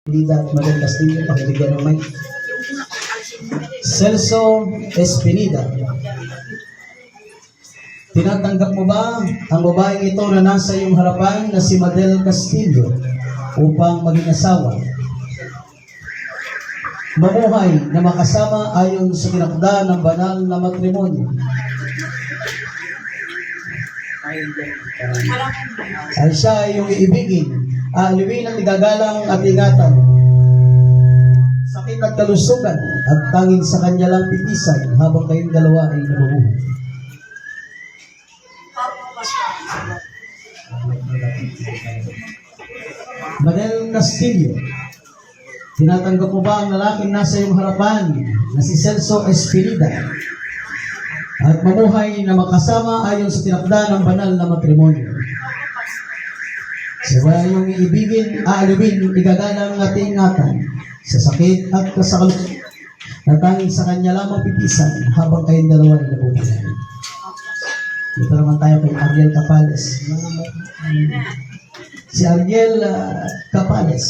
Espinida at Madel Castillo, pakibigyan ng mic. Celso Espinida. Tinatanggap mo ba ang babaeng ito na nasa iyong harapan na si Madel Castillo upang maging asawa? Mamuhay na makasama ayon sa tinakda ng banal na matrimonyo. Ay siya ay iyong iibigin, aaliwin at igagalang at ingatan. Sakit at kalusugan at tanging sa kanya lang pitisan habang kayong dalawa ay nabubuhay. Madel Castillo, tinatanggap mo ba ang lalaking nasa iyong harapan na si Celso Espinida at mamuhay na makasama ayon sa tinakda ng banal na matrimonyo? Siya iyong iibigin, aaliwin, igagalang at ingatan sa sakit at kasakalusugan na tanging sa kanya lamang pipisan habang kayong dalawa ay nabubuhay. Dito naman tayo kay Ariel Capales. Si Ariel Capales,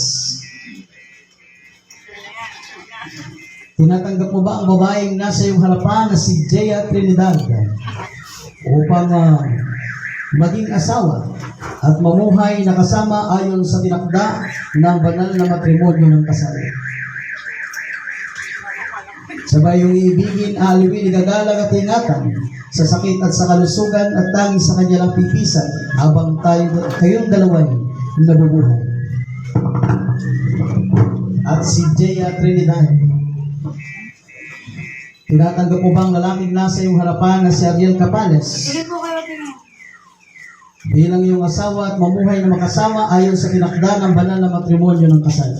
tinatanggap mo ba ang babaeng nasa iyong harapan na si Jaya Trinidad upang maging asawa at mamuhay na kasama ayon sa tinakda ng banal na matrimonyo ng kasal? Sabay yung iibigin, aaliwin, igagalang at ingatan sa sakit at sa kalusugan at tanging sa kanya lang pipisan habang kayong dalawa ay nabubuhay. At si Jaya Trinidad, tinatanggap mo ba ang lalaking nasa iyong harapan na si Ariel Capales bilang iyong asawa at mamuhay na makasama ayon sa tinakda ng banal na matrimonyo ng kasal?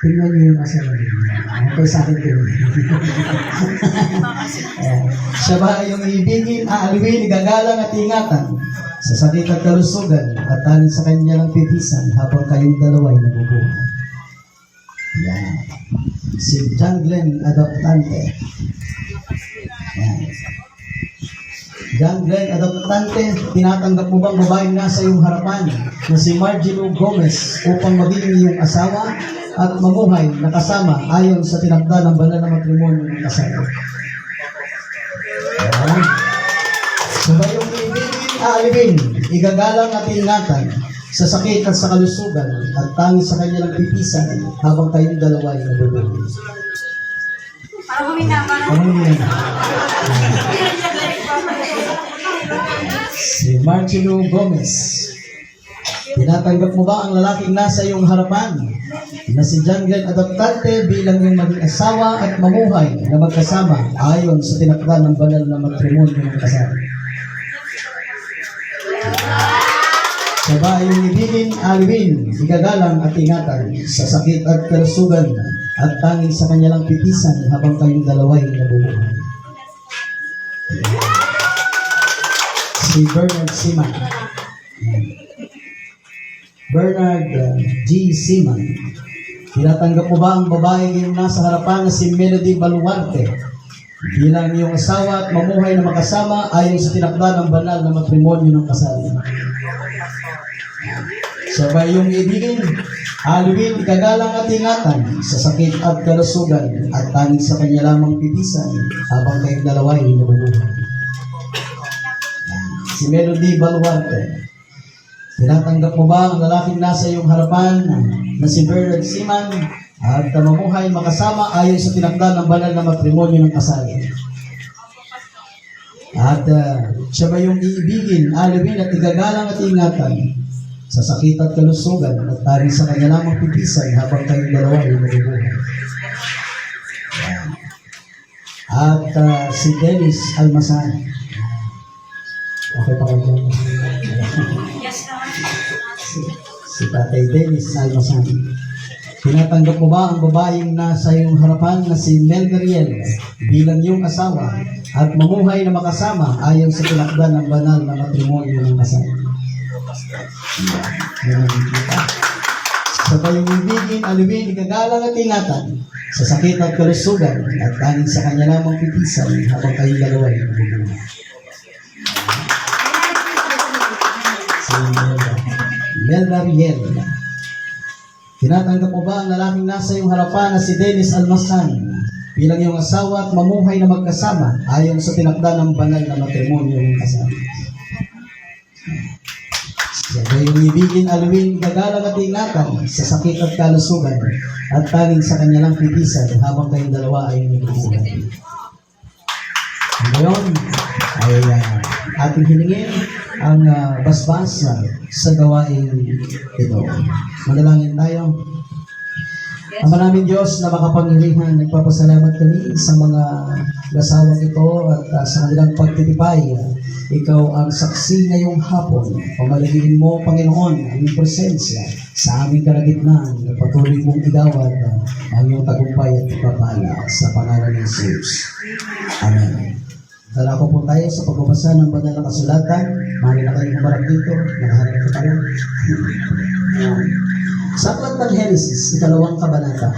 Tingnan niyo yung asawa niyo. Okay sa akin din. Siya ba iyong ibigin, aaliwin, igagalang at ingatan sa sakit at kalusugan at tanging sa kanya lang titisan habang kayong dalawa ay nabubuhay? Yan. Si John Glenn Adoptante. Yan. John Glenn Adoptante, tinatanggap mo bang babaeng nasa iyong harapan na si Margelo Gomez upang maging iyong asawa at mamuhay na kasama ayon sa tinakda ng banal na matrimonyo ng kasal? Yan. Sabay yung ibigin, aalibin, igagalang at ingatan sa sakit at sa kalusugan at tanging sa kanya lang pipisan habang kayong dalawa ay nabubuhay. Si Margelo Gomez, tinatanggap mo ba ang lalaking nasa iyong harapan na si John Glenn Adoptante bilang iyong maging asawa at mamuhay na magkasama ayon sa tinakda ng banal na matrimonyo ng kasal? Sabay yung ibigin, aliwin, igagalang at ingatan sa sakit at kalusugan at tanging sa kanya lang pitisan habang kayong dalawa ay nabubuhay. Si Bernard Siman. Bernard G. Siman, tinatanggap mo ba ang babaeng iyong nasa harapan na si Melody Baluarte bilang iyong asawa at mamuhay na makasama ayon sa tinakda ng banal na matrimonyo ng kasal? Sabay yung ibigin, aluwin, ikagalang at ingatan sa sakit at kalusugan at tanging sa kanya lamang pipisan habang kayong dalawa ay nabubuhay. Si Melody Baluarte, tinatanggap mo ba ang lalaking nasa iyong harapan na si Bernard Siman at mamuhay makasama ayon sa tinakda ng banal na matrimonyo ng kasal? At siya ba yung iibigin, aluwin at igagalang at ingatan sa sakit at kalusugan at tanging sa kanya lamang pipisan habang kayong dalawa ay nabubuhay? At si Dennis Almasan. Okay pa kayo dyan? Si Tatay Dennis Almasan, tinatanggap mo ba ang babaeng nasa iyong harapan na si Mel Gariel bilang iyong asawa at mamuhay na makasama ayon sa tinakda ng banal na matrimonyo ng kasal? Sabay yung ibigin, aliwin, igagalang at ingatan sa sakit at kalusugan at tanging sa kanya lamang pipisan habang kayong dalawa ay nabubuhay. Si Melda Riel. Tinatanggap mo ba ang lalaking nasa iyong harapan na si Dennis Almasan bilang iyong asawa at mamuhay na magkasama ayon sa tinakda ng banal na matrimonyo ng kasama? Siya ba yung ibigin, alawin, gagalang at ingatan sa sakit at kalusugan at tanging sa kanya lang pitisan habang kayong dalawa ay nagbubuhay. Ngayon ay ating hilingin ang basbas sa gawain ito. Manalangin tayo. Ama namin Diyos na makapangyarihan, nagpapasalamat kami sa mga gasawang ito at sa kanilang pagtitipay. Ikaw ang saksi ngayong hapon. Pamalagiin mo, Panginoon, ang iyong presensya sa aming kalagitnaan na patuloy mong igawad ang iyong tagumpay at pagpapala sa pangalan ng Jesus. Amen. Dalako po tayo sa pagbabasa ng banal na kasulatan. Mali na kayong umarap dito. Nakaharap ko tayo. Sa aklat ng Henesis, 2 kabanata.